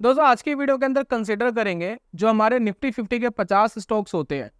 दोस्तों आज की वीडियो के अंदर कंसिडर करेंगे जो हमारे निफ्टी 50 के 50 स्टॉक्स होते हैं।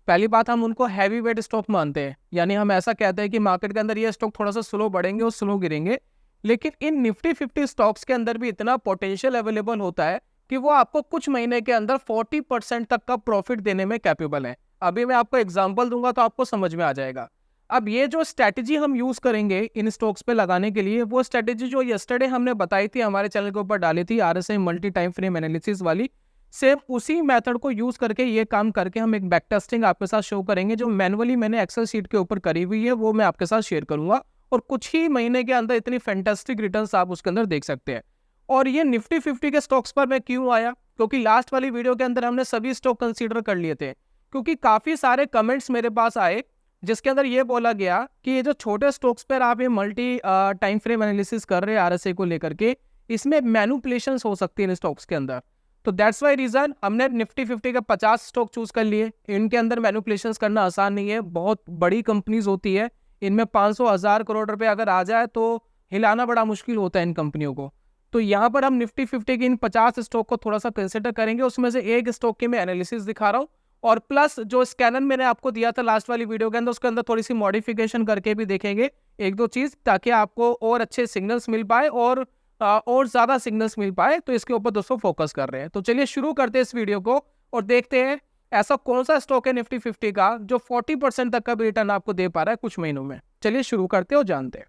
पहली बात, हम उनको हैवी वेट स्टॉक मानते हैं, यानी हम ऐसा कहते हैं कि मार्केट के अंदर ये स्टॉक थोड़ा सा स्लो बढ़ेंगे और स्लो गिरेंगे। लेकिन इन निफ्टी 50 स्टॉक्स के अंदर भी इतना पोटेंशियल अवेलेबल होता है कि वो आपको कुछ महीने के अंदर 40% तक का प्रॉफिट देने में कैपेबल है। अभी मैं आपको एग्जाम्पल दूंगा तो आपको समझ में आ जाएगा। अब ये जो स्ट्रैटेजी हम यूज करेंगे इन स्टॉक्स पे लगाने के लिए, वो स्ट्रैटेजी जो यस्टरडे हमने बताई थी, हमारे चैनल के ऊपर डाली थी, RSI multi time frame analysis वाली, सेम उसी मेथड को यूज करके ये काम करके हम एक बैक टेस्टिंग आपके साथ शो करेंगे जो मैनुअली मैंने एक्सेल शीट के ऊपर करी हुई है, वो मैं आपके साथ शेयर करूंगा। और कुछ ही महीने के अंदर इतनी फैंटास्टिक रिटर्न्स आप उसके अंदर देख सकते हैं। और ये निफ्टी 50 के स्टॉक्स पर मैं क्यों आया, क्योंकि लास्ट वाली वीडियो के अंदर हमने सभी स्टॉक कंसीडर कर लिए थे, क्योंकि काफी सारे कमेंट्स मेरे पास आए जिसके अंदर ये बोला गया कि ये जो छोटे स्टॉक्स पर आप ये मल्टी टाइम फ्रेम एनालिसिस कर रहे हैं आरएसआई को लेकर के, इसमें मैनिपुलेशंस हो सकती है इन स्टॉक्स के अंदर। तो दैट्स वाई रीजन हमने निफ्टी 50 के 50 स्टॉक चूज कर लिए। इनके अंदर मैनिपुलेशंस करना आसान नहीं है, बहुत बड़ी कंपनीज होती है, इनमें 500,000 करोड़ रुपए अगर आ जाए तो हिलाना बड़ा मुश्किल होता है इन कंपनियों को। तो यहाँ पर हम निफ्टी 50 के इन 50 स्टॉक को थोड़ा सा कंसिडर करेंगे, उसमें से एक स्टॉक की मैं एनालिसिस दिखा रहा हूँ, और प्लस जो स्कैनर मैंने आपको दिया था लास्ट वाली वीडियो के अंदर, उसके अंदर थोड़ी सी मॉडिफिकेशन करके भी देखेंगे एक दो चीज, ताकि आपको और अच्छे सिग्नल्स मिल पाए और ज्यादा सिग्नल्स मिल पाए। तो इसके ऊपर दोस्तों फोकस कर रहे हैं। तो चलिए शुरू करते हैं इस वीडियो को और देखते हैं ऐसा कौन सा स्टॉक है निफ्टी 50 का जो 40% तक का भी रिटर्न आपको दे पा रहा है कुछ महीनों में। चलिए शुरू करते हैं और जानते हैं।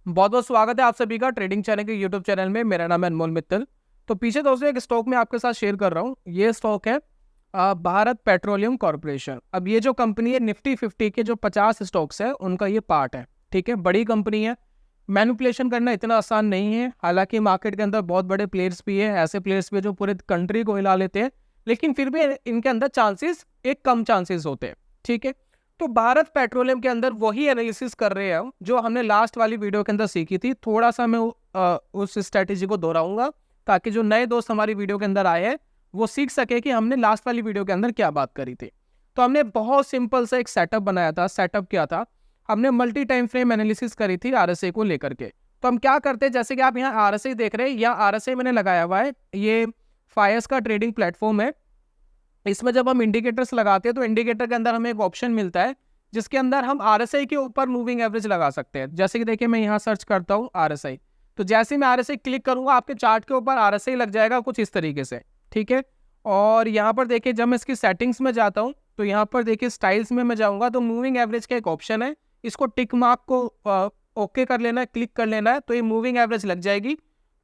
बहुत बहुत स्वागत है आप सभी का ट्रेडिंग चैनल के यूट्यूब चैनल में। मेरा नाम है अनमोल मित्तल। तो पीछे दोस्तों एक स्टॉक मैं आपके साथ शेयर कर रहा हूँ। ये स्टॉक है भारत पेट्रोलियम कॉर्पोरेशन। अब ये जो कंपनी है निफ्टी 50 के जो 50 स्टॉक्स है उनका ये पार्ट है, ठीक है। बड़ी कंपनी है, मैनिपुलेशन करना इतना आसान नहीं है। हालांकि मार्केट के अंदर बहुत बड़े प्लेयर्स भी है, ऐसे प्लेयर्स भी है जो पूरे कंट्री को हिला लेते हैं, लेकिन फिर भी इनके अंदर चांसेस एक कम चांसेस होते हैं, ठीक है। तो भारत पेट्रोलियम के अंदर वही एनालिसिस कर रहे हैं जो हमने लास्ट वाली वीडियो के अंदर सीखी थी। थोड़ा सा मैं उस स्ट्रेटेजी को दोहराऊंगा ताकि जो नए दोस्त हमारी वीडियो के अंदर आए हैं वो सीख सके कि हमने लास्ट वाली वीडियो के अंदर क्या बात करी थी। तो हमने बहुत सिंपल सा एक सेटअप बनाया था। सेटअप क्या था, हमने मल्टी टाइम फ्रेम एनालिसिस करी थी आरएसआई को लेकर के। तो हम क्या करते हैं, जैसे कि आप यहाँ आरएसआई देख रहे हैं, यहाँ आरएसआई मैंने लगाया हुआ है, ये फायर्स का ट्रेडिंग प्लेटफॉर्म है। इसमें जब हम इंडिकेटर्स लगाते हैं तो इंडिकेटर के अंदर हमें एक ऑप्शन मिलता है जिसके अंदर हम आरएसआई के ऊपर मूविंग एवरेज लगा सकते हैं। जैसे कि देखिए मैं यहाँ सर्च करता हूँ आरएसआई, तो जैसे मैं आरएसआई क्लिक करूंगा आपके चार्ट के ऊपर आरएसआई लग जाएगा कुछ इस तरीके से, ठीक है। और यहाँ पर देखिए जब मैं इसकी सेटिंग्स में जाता हूँ तो यहाँ पर देखिए स्टाइल्स में मैं जाऊँगा तो मूविंग एवरेज का एक ऑप्शन है, इसको टिक मार्क को ओके कर लेना है, क्लिक कर लेना है, तो ये मूविंग एवरेज लग जाएगी।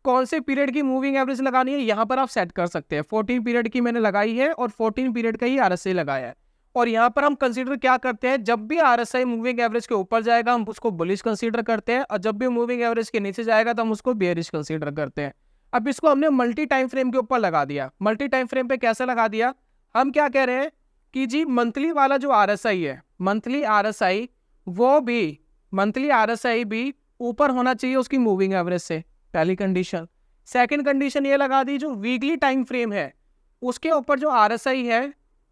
कौन से पीरियड की मूविंग एवरेज लगानी है यहाँ पर आप सेट कर सकते हैं। 14 पीरियड की मैंने लगाई है और 14 पीरियड का ही आरएसआई लगाया है। और यहाँ पर हम कंसीडर क्या करते हैं, जब भी आरएसआई मूविंग एवरेज के ऊपर जाएगा हम उसको बुलिश कंसीडर करते हैं, और जब भी मूविंग एवरेज के नीचे जाएगा तो हम उसको बेयरिश कंसीडर करते हैं। अब इसको हमने मल्टी टाइम फ्रेम के ऊपर लगा दिया। मल्टी टाइम फ्रेम पे कैसे लगा दिया, हम क्या कह रहे हैं कि जी मंथली वाला जो आरएसआई है, मंथली आरएसआई भी ऊपर होना चाहिए उसकी मूविंग एवरेज से, पहली कंडीशन। सेकंड कंडीशन ये लगा दी जो वीकली टाइम फ्रेम है उसके ऊपर जो आरएसआई है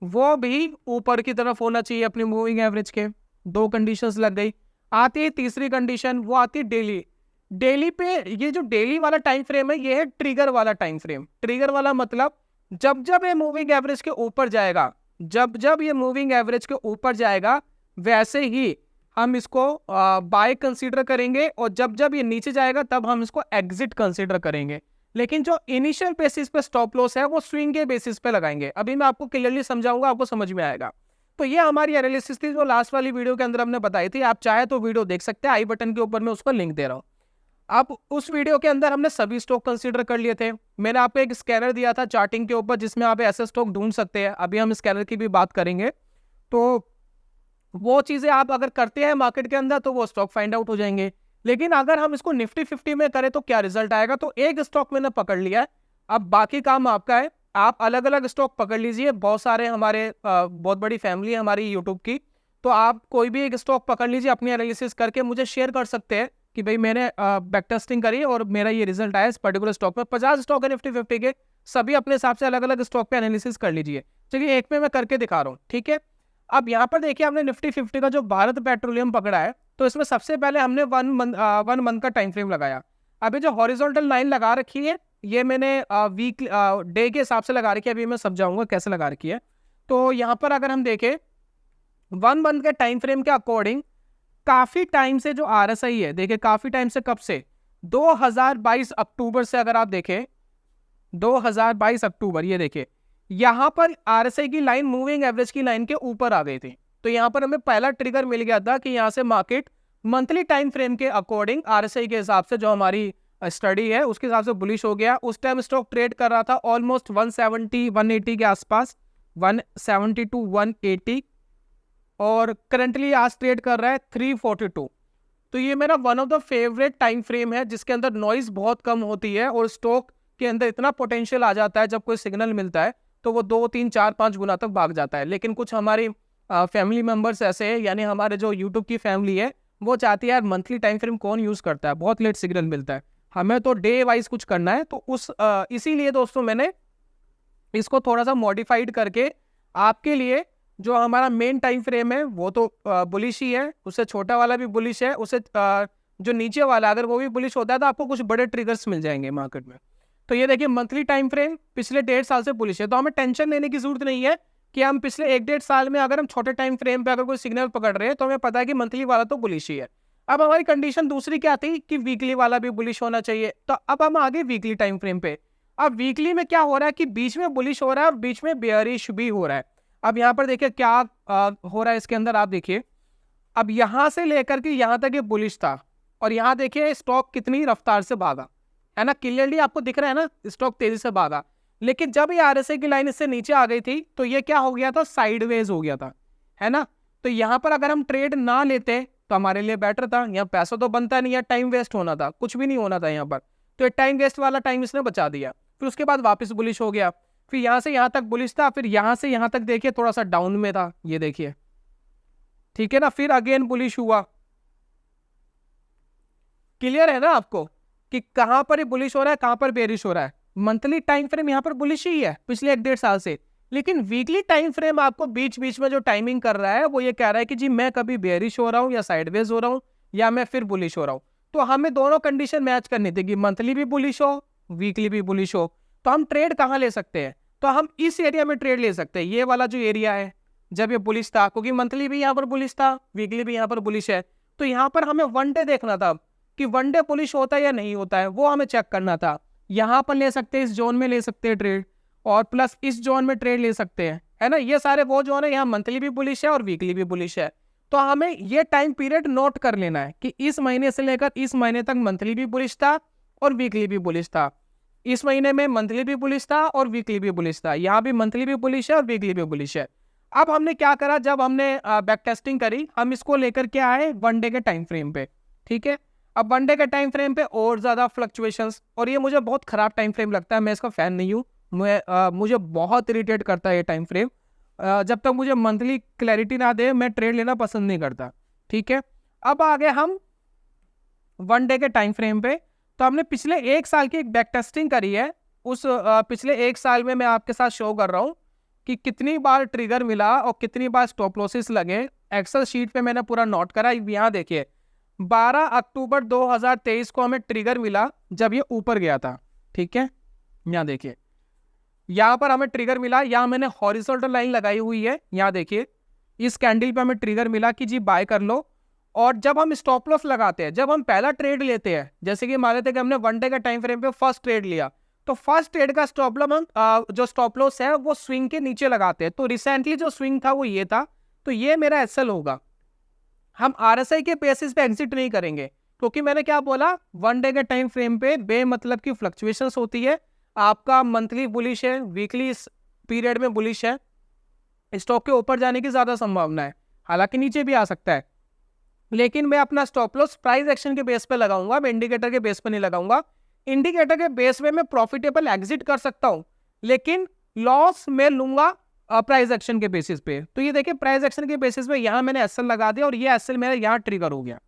वो भी ऊपर की तरफ होना चाहिए अपनी मूविंग एवरेज के। दो कंडीशंस लग गई। आती है तीसरी कंडीशन, वो आती है डेली। डेली पे ये जो डेली वाला टाइम फ्रेम है ये है ट्रिगर वाला टाइम फ्रेम। ट्रिगर वाला मतलब जब जब ये मूविंग एवरेज के ऊपर जाएगा, जब जब ये मूविंग एवरेज के ऊपर जाएगा वैसे ही हम इसको बाय कंसीडर करेंगे, और जब जब ये नीचे जाएगा तब हम इसको एग्जिट कंसीडर करेंगे। लेकिन जो इनिशियल बेसिस पे स्टॉप लॉस है वो स्विंग के बेसिस पे लगाएंगे। अभी मैं आपको क्लियरली समझाऊंगा, आपको समझ में आएगा। तो ये हमारी एनालिसिस थी जो लास्ट वाली वीडियो के अंदर हमने बताई थी। आप चाहे तो वीडियो देख सकते हैं, आई बटन के ऊपर मैं उसको लिंक दे रहा हूँ। अब उस वीडियो के अंदर हमने सभी स्टॉक कंसीडर कर लिए थे। मैंने आपको एक स्कैनर दिया था चार्टिंग के ऊपर जिसमें आप ऐसे स्टॉक ढूंढ सकते हैं। अभी हम स्कैनर की भी बात करेंगे, तो वो चीजें आप अगर करते हैं मार्केट के अंदर तो वो स्टॉक फाइंड आउट हो जाएंगे। लेकिन अगर हम इसको निफ्टी 50 में करें तो क्या रिजल्ट आएगा, तो एक स्टॉक मैंने पकड़ लिया है, अब बाकी काम आपका है। आप अलग अलग स्टॉक पकड़ लीजिए, बहुत सारे हमारे बहुत बड़ी फैमिली है हमारी यूट्यूब की, तो आप कोई भी एक स्टॉक पकड़ लीजिए, अपनी एनालिसिस करके मुझे शेयर कर सकते हैं कि भाई मैंने बैक टेस्टिंग करी और मेरा ये रिजल्ट आया इस पर्टिकुलर स्टॉक में। 50 स्टॉक है निफ्टी 50 के, सभी अपने हिसाब से अलग अलग स्टॉक पे एनालिसिस कर लीजिए। चलिए एक में मैं करके दिखा रहा हूँ, ठीक है। अब यहाँ पर देखिए हमने निफ्टी 50 का जो भारत पेट्रोलियम पकड़ा है, तो इसमें सबसे पहले हमने 1 मंथ का टाइम फ्रेम लगाया। अभी जो हॉरिजॉन्टल लाइन लगा रखी है ये मैंने वीक डे के हिसाब से लगा रखी है, अभी मैं समझाऊंगा कैसे लगा रखी है। तो यहाँ पर अगर हम देखें 1 मंथ के टाइम फ्रेम के अकॉर्डिंग काफी टाइम से जो आरएसआई है, देखिए काफी टाइम से, कब से, 2022 अक्टूबर से अगर आप देखें 2022 अक्टूबर, ये देखिए यहां पर आरएसआई की लाइन मूविंग एवरेज की लाइन के ऊपर आ गई थी। तो यहां पर हमें पहला ट्रिगर मिल गया था कि यहां से मार्केट मंथली टाइम फ्रेम के अकॉर्डिंग आरएसआई के हिसाब से, जो हमारी स्टडी है उसके हिसाब से बुलिश हो गया। उस टाइम स्टॉक ट्रेड कर रहा था ऑलमोस्ट 170 180 के आसपास, 170 टू 180, और करंटली आज ट्रेड कर रहा है 342। तो ये मेरा one of the favourite time frame है जिसके अंदर नॉइज बहुत कम होती है और स्टॉक के अंदर इतना पोटेंशियल आ जाता है, जब कोई सिग्नल मिलता है तो वो 2 3 4 5 गुना तक भाग जाता है। लेकिन कुछ हमारी फैमिली मेंबर्स ऐसे हैं, यानी हमारे जो यूट्यूब की फैमिली है, वो चाहती है यार मंथली टाइम फ्रेम कौन यूज करता है, बहुत लेट सिग्नल मिलता है, हमें तो डे वाइज कुछ करना है। तो इसीलिए दोस्तों मैंने इसको थोड़ा सा मॉडिफाइड करके आपके लिए, जो हमारा मेन टाइम फ्रेम है वो तो बुलिश ही है, उससे छोटा वाला भी बुलिश है, उससे जो नीचे वाला अगर वो भी बुलिश होता है तो आपको कुछ बड़े ट्रिगर्स मिल जाएंगे मार्केट में। तो ये देखिए मंथली टाइम फ्रेम पिछले 1.5 साल से बुलिश है, तो हमें टेंशन लेने की जरूरत नहीं है कि हम पिछले 1 1.5 साल में अगर हम छोटे टाइम फ्रेम पे अगर कोई सिग्नल पकड़ रहे हैं तो हमें पता है कि मंथली वाला तो बुलिश ही है। अब हमारी कंडीशन दूसरी क्या थी कि वीकली वाला भी बुलिश होना चाहिए, तो अब हम आगे वीकली टाइम फ्रेम पे। अब वीकली में क्या हो रहा है कि बीच में बुलिश हो रहा है और बीच में बेयरिश भी हो रहा है। अब यहाँ पर देखिए क्या हो रहा है इसके अंदर, आप देखिए अब यहां से लेकर के यहां तक ये बुलिश था, और यहां देखिए स्टॉक कितनी रफ्तार से भागा, है ना, क्लियरली आपको दिख रहा है ना, स्टॉक तेजी से भागा। लेकिन जब ये आरएसआई की लाइन इससे नीचे आ गई थी तो ये क्या हो गया था, साइडवेज हो गया था, है ना। तो यहां पर अगर हम ट्रेड ना लेते तो हमारे लिए बेटर था, यहाँ पैसा तो बनता नहीं है, टाइम वेस्ट होना था, कुछ भी नहीं होना था यहाँ पर। तो ये टाइम वेस्ट वाला टाइम इसने बचा दिया। फिर उसके बाद वापस बुलिश हो गया, फिर यहां से यहां तक बुलिश था, फिर यहां से यहां तक देखिए थोड़ा सा डाउन में था, ये देखिए, ठीक है ना, फिर अगेन बुलिश हुआ। क्लियर है ना आपको कि कहां पर बुलिश हो रहा है, कहां पर बेरिश हो रहा है। मंथली टाइम फ्रेम यहां पर बुलिश ही है पिछले 1 1.5 साल से, लेकिन वीकली टाइम फ्रेम आपको बीच बीच में जो टाइमिंग कर रहा है वो ये कह रहा है कि जी मैं कभी बेरिश हो रहा हूं या साइडवेज हो रहा हूं या मैं फिर बुलिश हो रहा हूं। तो हमें दोनों कंडीशन मैच करनी थी कि मंथली भी बुलिश हो, वीकली भी बुलिश हो। तो हम ट्रेड कहाँ ले सकते हैं, तो हम इस एरिया में ट्रेड ले सकते हैं, ये वाला जो एरिया है जब ये बुलिश था, क्योंकि मंथली भी यहाँ पर बुलिश था, वीकली भी यहाँ पर बुलिश है। तो यहाँ पर हमें वन डे देखना था कि वन डे बुलिश होता है या नहीं होता है, वो हमें चेक करना था। यहाँ पर ले सकते हैं, इस जोन में ले सकते हैं ट्रेड, और प्लस इस जोन में ट्रेड ले सकते हैं, है ना। ये सारे वो जोन है, यहाँ मंथली भी बुलिश है और वीकली भी बुलिश है। तो हमें ये टाइम पीरियड नोट कर लेना है कि इस महीने से लेकर इस महीने तक मंथली भी बुलिश था और वीकली भी बुलिश था, इस महीने में मंथली भी बुलिश था और वीकली भी बुलिश था, यहाँ भी मंथली भी बुलिश है और वीकली भी बुलिश है। अब हमने क्या करा, जब हमने बैक टेस्टिंग करी, हम इसको लेकर के आए वन डे के टाइम फ्रेम पे, ठीक है। अब वन डे के टाइम फ्रेम पे और ज्यादा फ्लक्चुएशंस, और ये मुझे बहुत खराब टाइम फ्रेम लगता है, मैं इसका फैन नहीं हूँ, मुझे बहुत इरिटेट करता है ये टाइम फ्रेम। जब तक मुझे मंथली क्लैरिटी ना दे मैं ट्रेड लेना पसंद नहीं करता, ठीक है। अब आगे हम वन डे के टाइम फ्रेम पे, तो हमने पिछले 1 साल की एक बैक टेस्टिंग करी है। उस पिछले 1 साल में मैं आपके साथ शो कर रहा हूँ कि कितनी बार ट्रिगर मिला और कितनी बार स्टॉप लॉसेस लगे। एक्सेल शीट पे मैंने पूरा नोट करा, यहाँ देखिए 12 अक्टूबर 2023 को हमें ट्रिगर मिला जब ये ऊपर गया था, ठीक है। यहाँ देखिए यहाँ पर हमें ट्रिगर मिला, यहाँ मैंने हॉरिजॉन्टल लाइन लगाई हुई है, यहाँ देखिए इस कैंडल पे हमें ट्रिगर मिला कि जी बाय कर लो। और जब हम स्टॉप लॉस लगाते हैं, जब हम पहला ट्रेड लेते हैं, जैसे कि मान लेते हैं कि हमने वन डे का टाइम फ्रेम पे फर्स्ट ट्रेड लिया, तो फर्स्ट ट्रेड का स्टॉप लॉस हम जो स्टॉप लॉस है वो स्विंग के नीचे लगाते हैं। तो रिसेंटली जो स्विंग था वो ये था, तो ये मेरा एसएल होगा। हम आरएसआई के बेसिस पे एग्जिट नहीं करेंगे, क्योंकि मैंने क्या बोला, वन डे के टाइम फ्रेम पे बेमतलब की फ्लक्चुएशंस होती है। आपका मंथली बुलिश है, वीकली पीरियड में बुलिश है, स्टॉक के ऊपर जाने की ज्यादा संभावना है, हालांकि नीचे भी आ सकता है। लेकिन मैं अपना स्टॉप लॉस प्राइस एक्शन के बेस पे लगाऊंगा, मैं इंडिकेटर के बेस पे नहीं लगाऊंगा। इंडिकेटर के बेस पे मैं प्रॉफिटेबल एग्जिट कर सकता हूं, लेकिन लॉस मैं लूंगा प्राइस एक्शन के बेसिस पे। तो ये देखिए प्राइस एक्शन के बेसिस पे यहां मैंने एसएल लगा दिया और ये एसएल मेरा यहां ट्रिगर हो गया।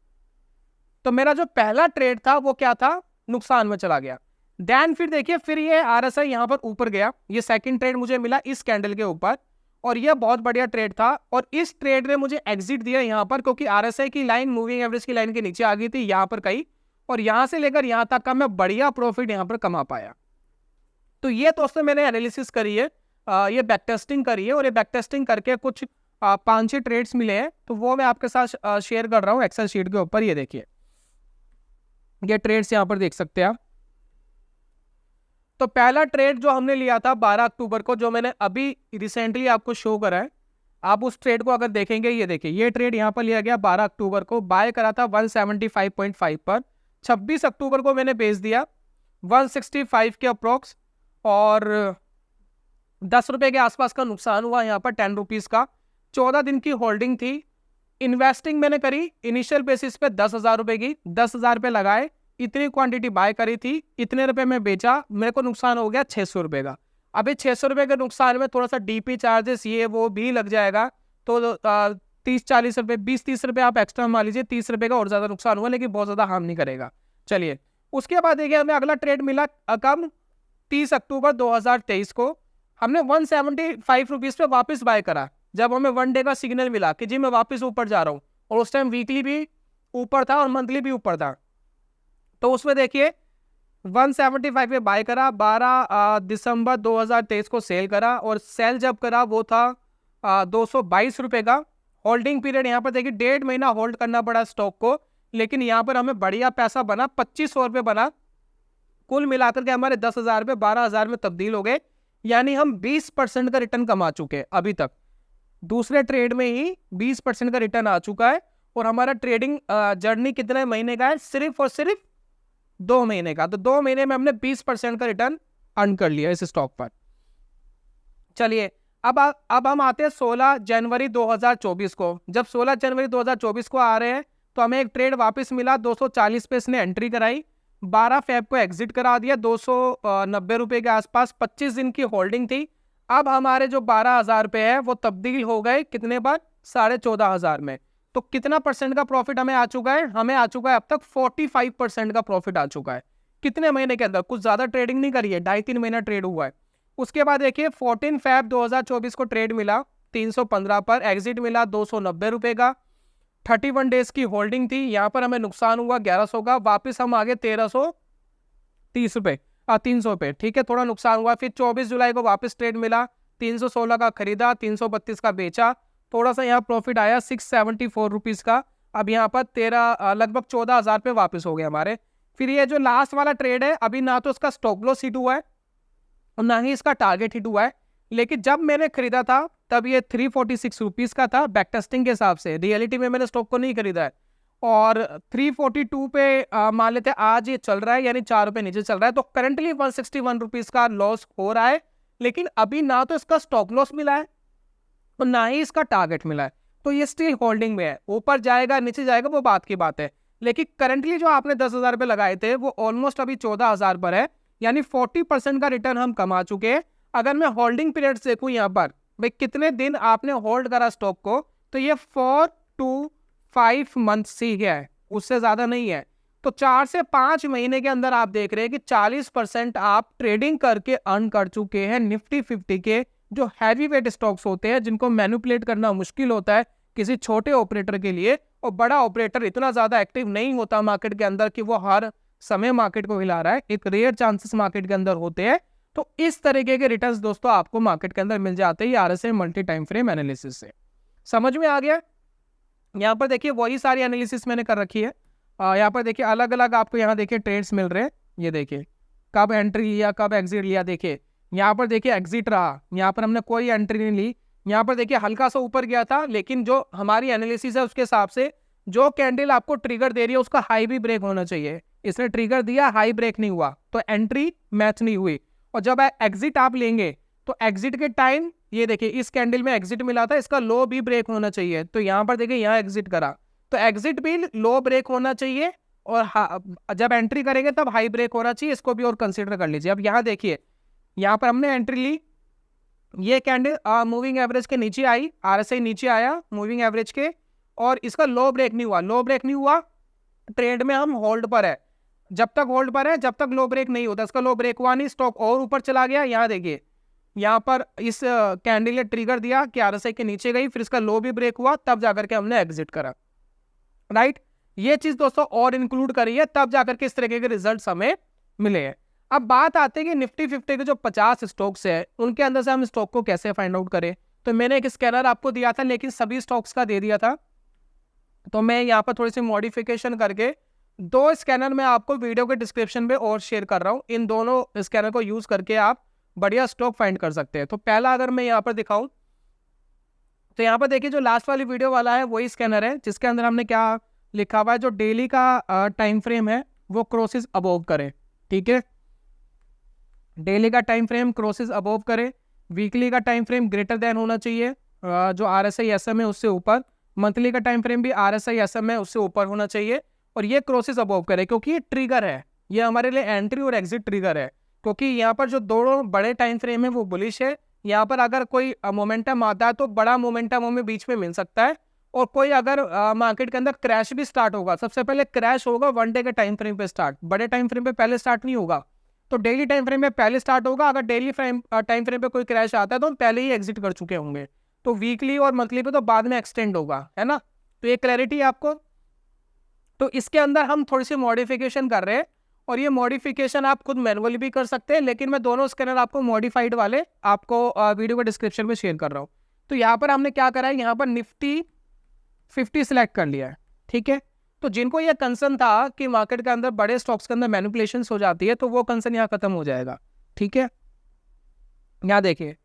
तो मेरा जो पहला ट्रेड था वो क्या था, नुकसान में चला गया। देन फिर देखिए फिर ये आरएसआई यहां पर ऊपर गया, ये सेकंड ट्रेड मुझे मिला इस कैंडल के ऊपर, और यह बहुत बढ़िया ट्रेड था और इस ट्रेड ने मुझे एग्जिट दिया यहाँ पर, क्योंकि आरएसआई की लाइन मूविंग एवरेज की लाइन के नीचे आ गई थी यहाँ पर कहीं, और यहाँ से लेकर यहाँ तक का मैं बढ़िया प्रॉफिट यहाँ पर कमा पाया। तो ये दोस्तों मैंने एनालिसिस करी है, ये बैक टेस्टिंग करी है, और ये बैक टेस्टिंग करके कुछ 5-6 ट्रेड्स मिले हैं, तो वो मैं आपके साथ शेयर कर रहा हूँ एक्सेल शीट के ऊपर। ये देखिए, ये ट्रेड्स यहाँ पर देख सकते हैं आप। तो पहला ट्रेड जो हमने लिया था 12 अक्टूबर को, जो मैंने अभी रिसेंटली आपको शो करा है, आप उस ट्रेड को अगर देखेंगे, ये देखिए ये ट्रेड यहाँ पर लिया गया 12 अक्टूबर को, बाय करा था 175.5 पर। 26 अक्टूबर को मैंने बेच दिया 165 के अप्रोक्स, और 10 रुपए के आसपास का नुकसान हुआ यहाँ पर, 10 रुपीज का। 14 दिन की होल्डिंग थी। इन्वेस्टिंग मैंने करी इनिशियल बेसिस पे 10,000 रुपए की, 10,000 रुपए लगाए, इतनी क्वांटिटी बाय करी थी, इतने रुपए में बेचा, मेरे को नुकसान हो गया 600 रुपए का। अभी 600 रुपए के नुकसान में थोड़ा सा डीपी चार्जेस ये वो भी लग जाएगा, तो 30-40 रुपए, 20-30 रुपए आप एक्स्ट्रा मान लीजिए, 30 रुपए का और ज्यादा नुकसान हुआ, लेकिन बहुत ज्यादा हार्म नहीं करेगा। चलिए, उसके बाद देखिए हमें अगला ट्रेड मिला कब, 30 अक्टूबर 2023 को। हमने 175 रुपीज पे वापस बाय करा, जब हमें 1 डे का सिग्नल मिला कि जी मैं वापस ऊपर जा रहा हूँ, और उस टाइम वीकली भी ऊपर था और मंथली भी ऊपर था। तो उसमें देखिए 175 पे बाय करा, 12 दिसंबर 2023 को सेल करा, और सेल जब करा वो था 222 रुपए का। होल्डिंग पीरियड यहाँ पर देखिए 1.5 महीना होल्ड करना पड़ा स्टॉक को, लेकिन यहाँ पर हमें बढ़िया पैसा बना, 2500 रुपये बना। कुल मिलाकर के हमारे 10,000 रुपये 12,000 में तब्दील हो गए, यानी हम 20% का रिटर्न कमा चुके हैं अभी तक। दूसरे ट्रेड में ही 20% का रिटर्न आ चुका है, और हमारा ट्रेडिंग जर्नी कितने महीने का है, सिर्फ और सिर्फ 2 महीने का। तो 2 महीने में हमने 20% का रिटर्न अर्न कर लिया इस स्टॉक पर। चलिए, अब हम आते हैं 16 जनवरी 2024 को। जब 16 जनवरी 2024 को आ रहे हैं, तो हमें एक ट्रेड वापस मिला, 240 पे इसने एंट्री कराई, 12 फेब को एग्जिट करा दिया 290 रुपए के आसपास, 25 दिन की होल्डिंग थी। अब हमारे जो 12,000 रुपए है वो तब्दील हो गए कितने बार, 14,500 में। तो कितना परसेंट का प्रॉफिट हमें आ चुका है, हमें आ चुका है अब तक 45% का प्रॉफिट आ चुका है। कितने महीने के अंदर, कुछ ज्यादा ट्रेडिंग नहीं करी है, 2.5-3 महीना ट्रेड हुआ है। उसके बाद देखिए 14 फेब 2024 को ट्रेड मिला 315 पर, एग्जिट मिला 290 रुपए का, 31 डेज की होल्डिंग थी। यहाँ पर हमें नुकसान हुआ 1100 का, वापिस हम आगे 1330 रुपए 300 पे, ठीक है, थोड़ा नुकसान हुआ। फिर 24 जुलाई को वापस ट्रेड मिला, 316 का खरीदा, 332 का बेचा, थोड़ा सा यहाँ प्रॉफिट आया 674 रुपीज का। अब यहाँ पर लगभग 14,000 पे वापस हो गए हमारे। फिर ये जो लास्ट वाला ट्रेड है, अभी ना तो इसका स्टॉप लॉस हिट हुआ है और ना ही इसका टारगेट हिट हुआ है, लेकिन जब मैंने खरीदा था तब ये 346 रुपीज का था बैक टेस्टिंग के हिसाब से। रियलिटी में मैंने स्टॉक को नहीं खरीदा है, और 342 पे मान लेते आज ये चल रहा है, यानी 4 रुपए नीचे चल रहा है। तो करंटली 161 रुपीज का लॉस हो रहा है, लेकिन अभी ना तो इसका स्टॉप लॉस मिला है और ना ही इसका टारगेट मिला है। तो ये स्टिल होल्डिंग में है, ऊपर जाएगा नीचे जाएगा वो बात की बात है। लेकिन करंटली जो आपने 10,000 रुपए लगाए थे वो ऑलमोस्ट अभी 14,000 पर है, यानी 40% का रिटर्न हम कमा चुके हैं। अगर मैं होल्डिंग पीरियड देखूं यहाँ पर, भाई कितने दिन आपने होल्ड करा स्टॉक को, तो ये 4 to 5 मंथ्स ही है, उससे ज्यादा नहीं है। तो 4 से 5 महीने के अंदर आप देख रहे हैं कि 40% आप ट्रेडिंग करके अर्न कर चुके हैं निफ्टी 50 के, जो हैवी वेट स्टॉक्स होते हैं जिनको मैनिपुलेट करना मुश्किल होता है किसी छोटे ऑपरेटर के लिए। और बड़ा ऑपरेटर इतना ज्यादा एक्टिव नहीं होता मार्केट के अंदर कि वो हर समय मार्केट को हिला रहा है, एक रेयर चांसेस मार्केट के अंदर होते हैं। तो इस तरीके के रिटर्न्स दोस्तों आपको मार्केट के अंदर मिल जाते हैं RSI multi time frame analysis से। समझ में आ गया? यहाँ पर देखिए वही सारी एनालिसिस मैंने कर रखी है। यहाँ पर देखिए अलग अलग आपको यहाँ देखिए ट्रेड्स मिल रहे हैं। ये देखिए कब एंट्री लिया, कब एग्जिट लिया। देखिए यहाँ पर देखिए एग्जिट रहा, यहाँ पर हमने कोई एंट्री नहीं ली। यहाँ पर देखिए हल्का सा ऊपर गया था, लेकिन जो हमारी एनालिसिस है उसके हिसाब से जो कैंडल आपको ट्रिगर दे रही है उसका हाई भी ब्रेक होना चाहिए। इसने ट्रिगर दिया, हाई ब्रेक नहीं हुआ, तो एंट्री मैच नहीं हुई। और जब एग्जिट आप लेंगे तो एग्जिट के टाइम ये देखिए इस कैंडल में एग्जिट मिला था, इसका लो भी ब्रेक होना चाहिए। तो यहाँ पर देखिए यहाँ एग्जिट करा, तो एग्जिट भी लो ब्रेक होना चाहिए, और जब एंट्री करेंगे तब हाई ब्रेक होना चाहिए, इसको भी और कंसिडर कर लीजिए। अब यहाँ देखिए यहाँ पर हमने एंट्री ली, ये कैंडल मूविंग एवरेज के नीचे आई, आरएसआई नीचे आया मूविंग एवरेज के, और इसका लो ब्रेक नहीं हुआ। लो ब्रेक नहीं हुआ, ट्रेड में हम होल्ड पर है, जब तक होल्ड पर है जब तक लो ब्रेक नहीं होता। इसका लो ब्रेक हुआ नहीं, स्टॉक और ऊपर चला गया। यहाँ देखिए यहाँ पर इस कैंडल ने ट्रिगर दिया कि आरएसआई के नीचे गई, फिर इसका लो भी ब्रेक हुआ, तब जाकर के हमने एग्जिट करा, राइट। ये चीज दोस्तों और इंक्लूड करी है, तब जाकर के इस तरीके के रिजल्ट हमें मिले हैं। अब बात आती है कि निफ्टी 50 के जो 50 स्टॉक्स है उनके अंदर से हम स्टॉक को कैसे फाइंड आउट करें। तो मैंने एक स्कैनर आपको दिया था, लेकिन सभी स्टॉक्स का दे दिया था, तो मैं यहाँ पर थोड़ी सी मॉडिफिकेशन करके 2 स्कैनर मैं आपको वीडियो के डिस्क्रिप्शन में और शेयर कर रहा हूँ। इन दोनों स्कैनर को यूज करके आप बढ़िया स्टॉक फाइंड कर सकते हैं। तो पहला अगर मैं यहाँ पर दिखाऊं, तो यहाँ पर देखिए जो लास्ट वाली वीडियो वाला है वही स्कैनर है, जिसके अंदर हमने क्या लिखा हुआ है, जो डेली का टाइम फ्रेम है वो क्रॉसेस अबोव करे, ठीक है। डेली का टाइम फ्रेम क्रॉसेस अबोव करे, वीकली का टाइम फ्रेम ग्रेटर देन होना चाहिए जो आरएसआई एसएम है उससे ऊपर, मंथली का टाइम फ्रेम भी आरएसआई एसएम है उससे ऊपर होना चाहिए, और ये क्रॉसेस अबोव करे, क्योंकि ये ट्रिगर है, ये हमारे लिए एंट्री और एग्जिट ट्रिगर है। क्योंकि यहाँ पर जो दोनों बड़े टाइम फ्रेम है वो बुलिश है, यहाँ पर अगर कोई मोमेंटम आता है तो बड़ा मोमेंटम हमें बीच में मिल सकता है, और कोई अगर मार्केट के अंदर क्रैश भी स्टार्ट होगा, सबसे पहले क्रैश होगा 1 डे के टाइम फ्रेम पे स्टार्ट, बड़े टाइम फ्रेम पे पहले स्टार्ट नहीं होगा, तो डेली टाइम फ्रेम में पहले स्टार्ट होगा। अगर डेली टाइम फ्रेम पे कोई क्रैश आता है तो हम पहले ही एग्जिट कर चुके होंगे, तो वीकली और मंथली पे तो बाद में एक्सटेंड होगा, है ना। तो ये क्लैरिटी है आपको। तो इसके अंदर हम थोड़ी सी मॉडिफिकेशन कर रहे हैं, और ये मॉडिफिकेशन आप खुद मैनुअली भी कर सकते हैं, लेकिन मैं दोनों स्कैनर आपको मॉडिफाइड वाले आपको वीडियो के डिस्क्रिप्शन में शेयर कर रहा हूँ। तो यहाँ पर हमने क्या करा है, यहाँ पर निफ्टी 50 सिलेक्ट कर लिया है, ठीक है। तो जिनको ये कंसर्न था कि मार्केट के अंदर बड़े स्टॉक्स के अंदर मैनिपुलेशन हो जाती है, तो वो कंसर्न यहाँ खत्म हो जाएगा, ठीक है। यहाँ देखिए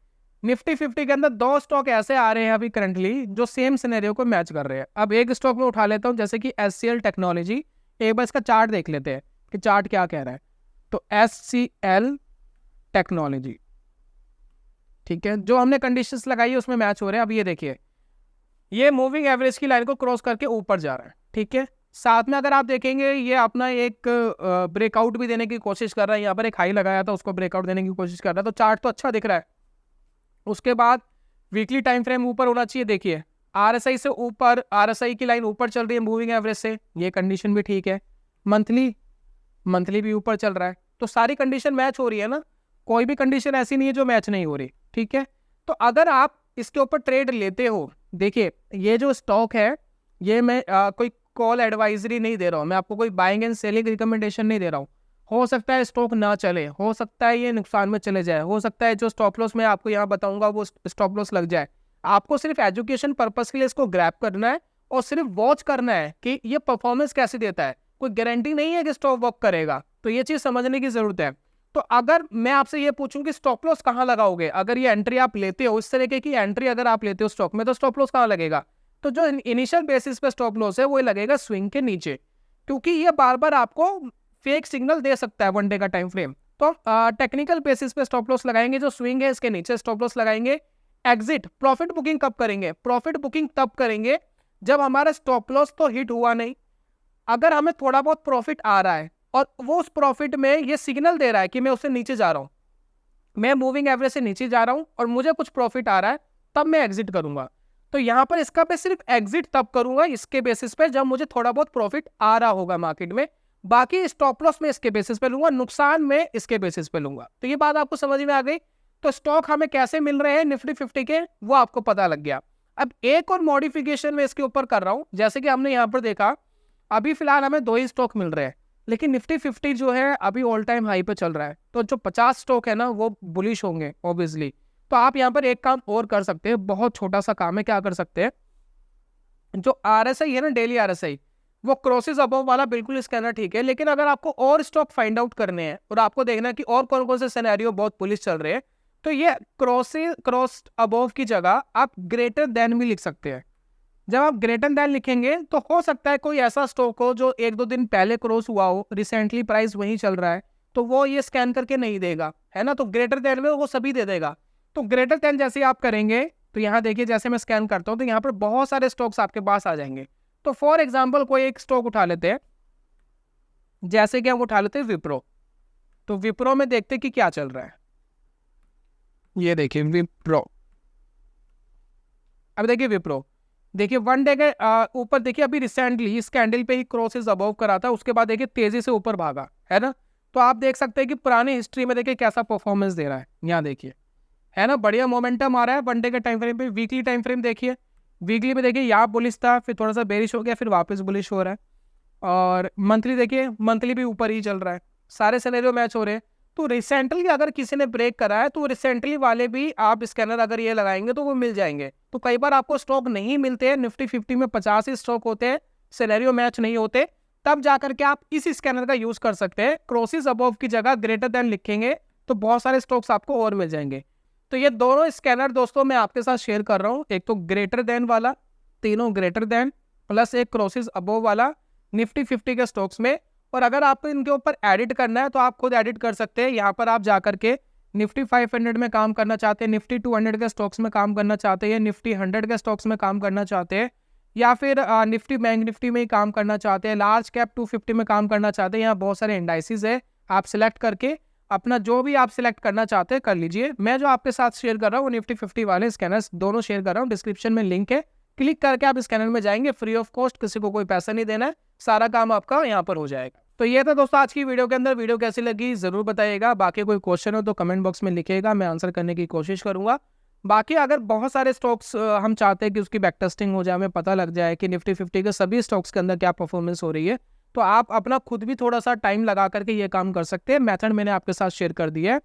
निफ्टी 50 के अंदर 2 स्टॉक ऐसे आ रहे हैं अभी करंटली जो सेम सिनेरियो को मैच कर रहे हैं। अब एक स्टॉक में उठा लेता हूँ, जैसे कि SCL टेक्नोलॉजी, एक बार इसका चार्ट देख लेते हैं कि चार्ट क्या कह रहा है। तो SCL टेक्नोलॉजी, ठीक है, जो हमने कंडीशंस लगाई है उसमें मैच हो रहे हैं। अब ये देखिए ये मूविंग एवरेज की लाइन को क्रॉस करके ऊपर जा रहा है, ठीक है। साथ में अगर आप देखेंगे ये अपना एक ब्रेकआउट भी देने की कोशिश कर रहा है, यहाँ पर एक हाई लगाया था उसको ब्रेकआउट देने की कोशिश कर रहा है, तो चार्ट तो अच्छा दिख रहा है। उसके बाद वीकली टाइम फ्रेम ऊपर होना चाहिए, देखिए आरएसआई से ऊपर, आरएसआई की लाइन ऊपर चल रही है मूविंग एवरेज से, ये कंडीशन भी ठीक है। मंथली भी ऊपर चल रहा है, तो सारी कंडीशन मैच हो रही है ना, कोई भी कंडीशन ऐसी नहीं है जो मैच नहीं हो रही, ठीक है। तो अगर आप इसके ऊपर ट्रेड लेते हो, देखिए ये जो स्टॉक है ये मैं कोई कॉल एडवाइजरी नहीं दे रहा हूँ, मैं आपको कोई बाइंग एंड सेलिंग रिकमेंडेशन नहीं दे रहा हूँ। हो सकता है स्टॉक ना चले, हो सकता है ये नुकसान में चले जाए, हो सकता है जो स्टॉप लॉस मैं आपको यहाँ बताऊंगा वो स्टॉप लॉस लग जाए। आपको सिर्फ एजुकेशन पर्पस के लिए इसको ग्रैब करना है और सिर्फ वॉच करना है कि ये परफॉर्मेंस कैसे देता है। कोई गारंटी नहीं है कि स्टॉक वर्क करेगा, तो ये चीज समझने की जरूरत है। तो अगर मैं आपसे ये पूछूं कि स्टॉप लॉस कहाँ लगाओगे, अगर ये एंट्री आप लेते हो, इस तरीके की एंट्री अगर आप लेते हो स्टॉक में, तो स्टॉप लॉस कहाँ लगेगा? तो जो इनिशियल बेसिस पे स्टॉप लॉस है वो लगेगा स्विंग के नीचे, क्योंकि ये बार बार आपको फेक सिग्नल दे सकता है 1 डे का टाइम फ्रेम। तो टेक्निकल बेसिस पे स्टॉप लॉस लगाएंगे, जो स्विंग है इसके नीचे स्टॉप लॉस लगाएंगे। एग्जिट प्रॉफिट बुकिंग कब करेंगे? प्रॉफिट बुकिंग तब करेंगे जब हमारा स्टॉप लॉस तो हिट हुआ नहीं, अगर हमें थोड़ा बहुत प्रॉफिट आ रहा है और वो उस प्रॉफिट में ये सिग्नल दे रहा है कि मैं उससे नीचे जा रहा हूं, मैं मूविंग एवरेज से नीचे जा रहा हूं और मुझे कुछ प्रॉफिट आ रहा है, तब मैं एग्जिट करूंगा। तो यहां पर इसका मैं सिर्फ एग्जिट तब करूंगा इसके बेसिस पे जब मुझे थोड़ा बहुत प्रॉफिट आ रहा होगा मार्केट में, बाकी स्टॉप लॉस में इसके बेसिस पे लूंगा, नुकसान में इसके बेसिस पे लूंगा। तो ये बात आपको समझ में आ गई। तो स्टॉक हमें कैसे मिल रहे हैं निफ्टी 50 के, वो आपको पता लग गया। अब एक और मॉडिफिकेशन मैं इसके ऊपर कर रहा हूं, जैसे कि हमने यहां पर देखा अभी फिलहाल हमें 2 ही स्टॉक मिल रहे हैं, लेकिन निफ्टी 50 जो है अभी ऑल टाइम हाई पे चल रहा है, तो जो 50 स्टॉक है ना वो बुलिश होंगे ऑब्वियसली। तो आप यहाँ पर एक काम और कर सकते हैं, बहुत छोटा सा काम है, क्या कर सकते हैं, जो आरएसआई है ना डेली आरएसआई, वो क्रॉसेस अबव वाला बिल्कुल स्कैनर ठीक है, लेकिन अगर आपको और स्टॉक फाइंड आउट करने हैं और आपको देखना है कि और कौन कौन से सिनेरियो बहुत बुलिश चल रहे हैं, तो ये क्रॉस अबव की जगह आप ग्रेटर देन भी लिख सकते हैं। जब आप ग्रेटर देन लिखेंगे तो हो सकता है कोई ऐसा स्टॉक हो जो 1-2 दिन पहले क्रॉस हुआ हो, रिसेंटली प्राइस वहीं चल रहा है, तो वो ये स्कैन करके नहीं देगा, है ना। तो ग्रेटर देन में वो सभी दे देगा। तो ग्रेटर देन जैसे आप करेंगे तो यहाँ देखिए जैसे मैं स्कैन करता हूँ तो यहाँ पर बहुत सारे स्टॉक्स आपके पास आ जाएंगे। तो फॉर एग्जाम्पल कोई एक स्टॉक उठा लेते हैं, जैसे कि हम उठा लेते हैं विप्रो। तो विप्रो में देखते कि क्या चल रहा है, ये देखिए विप्रो। अब देखिए विप्रो, देखिए 1 डे के ऊपर देखिए अभी रिसेंटली इस कैंडल पे ही क्रॉसेस अबव करा था, उसके बाद देखिए तेजी से ऊपर भागा, है ना। तो आप देख सकते हैं कि पुरानी हिस्ट्री में देखिए कैसा परफॉर्मेंस दे रहा है, यहाँ देखिए, है ना, बढ़िया मोमेंटम आ रहा है वन डे के टाइम फ्रेम पे। वीकली टाइम फ्रेम देखिए, वीकली में देखिए यहाँ बुलिश था, फिर थोड़ा सा बेरिश हो गया, फिर वापस बुलिश हो रहा है। और मंथली देखिए, मंथली भी ऊपर ही चल रहा है, सारे सिनेरियो मैच हो रहे हैं। तो रिसेंटली अगर किसी ने ब्रेक करा है तो रिसेंटली वाले भी आप स्कैनर अगर ये लगाएंगे तो वो मिल जाएंगे। तो कई बार आपको स्टॉक नहीं मिलते हैं, निफ्टी 50 में 50 ही स्टॉक होते हैं, सिनेरियो मैच नहीं होते, तब जाकर के आप इस स्कैनर का यूज कर सकते हैं। क्रॉसेस अबव की जगह ग्रेटर देन लिखेंगे तो बहुत सारे स्टॉक्स आपको और मिल जाएंगे। तो ये दोनों स्कैनर दोस्तों मैं आपके साथ शेयर कर रहा हूँ, एक तो ग्रेटर देन वाला, तीनों ग्रेटर देन, प्लस एक क्रॉसेस अबव वाला निफ्टी 50 के स्टॉक्स में। और अगर आपको इनके ऊपर एडिट करना है तो आप खुद एडिट कर सकते हैं। यहाँ पर आप जाकर के निफ्टी 500 में काम करना चाहते हैं, निफ्टी 200 के स्टॉक्स में काम करना चाहते हैं, निफ्टी 100 के स्टॉक्स में काम करना चाहते हैं, या फिर निफ्टी बैंक निफ्टी में ही काम करना चाहते हैं, लार्ज कैप 250 में काम करना चाहते हैं। यहाँ बहुत सारे इंडाइसिस है, आप सिलेक्ट करके अपना जो भी आप सिलेक्ट करना चाहते हैं कर लीजिए। मैं जो आपके साथ शेयर कर रहा हूँ वो निफ्टी 50 वाले स्कैनर्स दोनों शेयर कर रहा हूँ, डिस्क्रिप्शन में लिंक है, क्लिक करके आप स्कैनर में जाएंगे, फ्री ऑफ कॉस्ट, किसी को कोई पैसा नहीं देना है, सारा काम आपका यहाँ पर हो जाएगा। तो ये था दोस्तों आज की वीडियो के अंदर। वीडियो कैसी लगी जरूर बताइएगा, बाकी कोई क्वेश्चन हो तो कमेंट बॉक्स में लिखिएगा, मैं आंसर करने की कोशिश करूंगा। बाकी अगर बहुत सारे स्टॉक्स हम चाहते हैं कि उसकी बैक टेस्टिंग हो जाए, हमें पता लग जाए कि निफ्टी 50 के सभी स्टॉक्स के अंदर क्या परफॉर्मेंस हो रही है, तो आप अपना खुद भी थोड़ा सा टाइम लगा करके ये काम कर सकते हैं। मेथड मैंने आपके साथ शेयर कर दिया है।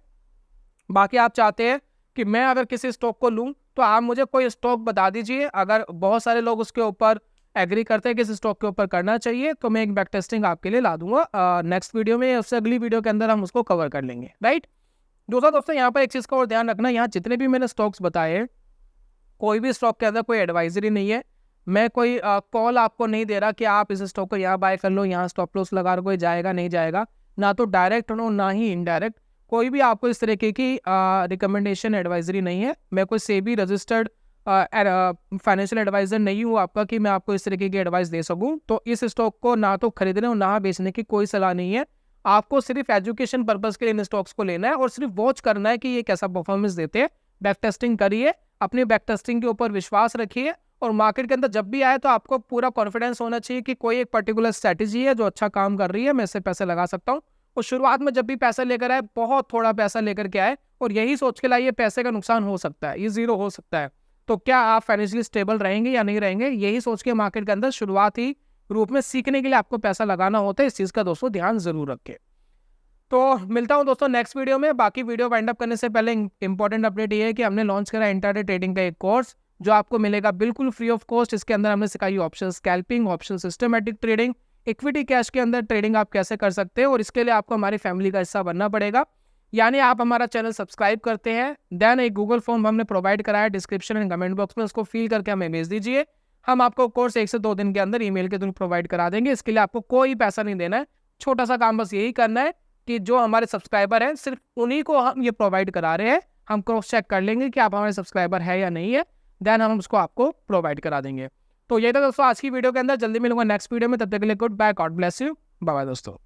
बाकी आप चाहते हैं कि मैं अगर किसी स्टॉक को लूँ तो आप मुझे कोई स्टॉक बता दीजिए, अगर बहुत सारे लोग उसके ऊपर एग्री करते हैं कि इस स्टॉक के ऊपर करना चाहिए तो मैं एक बैक टेस्टिंग आपके लिए ला दूंगा नेक्स्ट वीडियो में, उससे अगली वीडियो के अंदर हम उसको कवर कर लेंगे, राइट। दोस्तों यहाँ पर एक चीज़ का और ध्यान रखना, यहाँ जितने भी मैंने स्टॉक्स बताए कोई भी स्टॉक के अंदर कोई एडवाइजरी नहीं है, मैं कोई कॉल आपको नहीं दे रहा कि आप इस स्टॉक को यहाँ बाय कर लो, यहाँ स्टॉप लॉस लगा कोई जाएगा नहीं जाएगा, ना तो डायरेक्ट हो ना ही इनडायरेक्ट, कोई भी आपको इस तरीके की रिकमेंडेशन एडवाइजरी नहीं है। मैं कोई सेबी रजिस्टर्ड फाइनेंशियल एडवाइजर नहीं हूँ आपका कि मैं आपको इस तरीके की एडवाइस दे सकूँ। तो इस स्टॉक को ना तो खरीदने और ना बेचने की कोई सलाह नहीं है, आपको सिर्फ एजुकेशन पर्पज के लिए इन स्टॉक्स को लेना है और सिर्फ वॉच करना है कि ये कैसा परफॉर्मेंस देते हैं। बैक टेस्टिंग करिए, अपनी बैक टेस्टिंग के ऊपर विश्वास रखिए, और मार्केट के अंदर जब भी आए तो आपको पूरा कॉन्फिडेंस होना चाहिए कि कोई एक पर्टिकुलर स्ट्रैटेजी है जो अच्छा काम कर रही है, मैं इससे पैसे लगा सकता हूँ। और शुरुआत में जब भी पैसा लेकर आए बहुत थोड़ा पैसा लेकर के आए और यही सोच के लाइए पैसे का नुकसान हो सकता है, ये जीरो हो सकता है, तो क्या आप फाइनेंशियली स्टेबल रहेंगे या नहीं रहेंगे, यही सोच के मार्केट के अंदर शुरुआती रूप में सीखने के लिए आपको पैसा लगाना होता है। इस चीज़ का दोस्तों ध्यान जरूर रखें। तो मिलता हूं दोस्तों नेक्स्ट वीडियो में। बाकी वीडियो वाइंड अप करने से पहले इंपॉर्टेंट अपडेट ये है कि हमने लॉन्च करा इंट्राडे ट्रेडिंग का एक कोर्स जो आपको मिलेगा बिल्कुल फ्री ऑफ कॉस्ट। इसके अंदर हमने सिखाई option scalping, option systematic trading, equity cash के अंदर ट्रेडिंग आप कैसे कर सकते हैं, और इसके लिए आपको हमारी फैमिली का हिस्सा बनना पड़ेगा। यानी आप हमारा चैनल सब्सक्राइब करते हैं, देन एक गूगल फॉर्म हमने प्रोवाइड कराया डिस्क्रिप्शन एंड कमेंट बॉक्स में, उसको फिल करके हमें भेज दीजिए, हम आपको कोर्स 1 से 2 दिन के अंदर ईमेल के थ्रू प्रोवाइड करा देंगे। इसके लिए आपको कोई पैसा नहीं देना है, छोटा सा काम बस यही करना है कि जो हमारे सब्सक्राइबर हैं सिर्फ उन्हीं को हम ये प्रोवाइड करा रहे हैं, हम क्रॉस चेक कर लेंगे कि आप हमारे सब्सक्राइबर है या नहीं है, देन हम उसको आपको प्रोवाइड करा देंगे। तो ये था दोस्तों आज की वीडियो के अंदर, जल्दी मिलूंगा नेक्स्ट वीडियो में, तब तक के लिए goodbye, God bless you, bye bye दोस्तों।